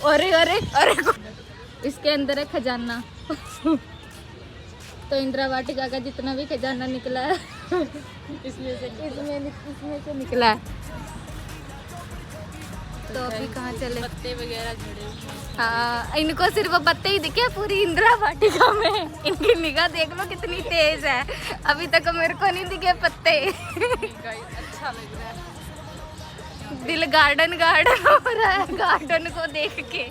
अरे अरे अरे इसके अंदर है खजाना। तो इंदिरा वाटिका का जितना भी खजाना निकला है इसमें से निकला है। तो अभी कहाँ चले? पत्ते वगैरह झड़े हुए। हाँ, इनको सिर्फ पत्ते ही दिखे पूरी इंदिरा वाटिका में। इनकी निगाह देख लो कितनी तेज है, अभी तक मेरे को नहीं दिखे पत्ते। अच्छा लग रहा है। दिल गार्डन गार्डन हो रहा है गार्डन को देख के।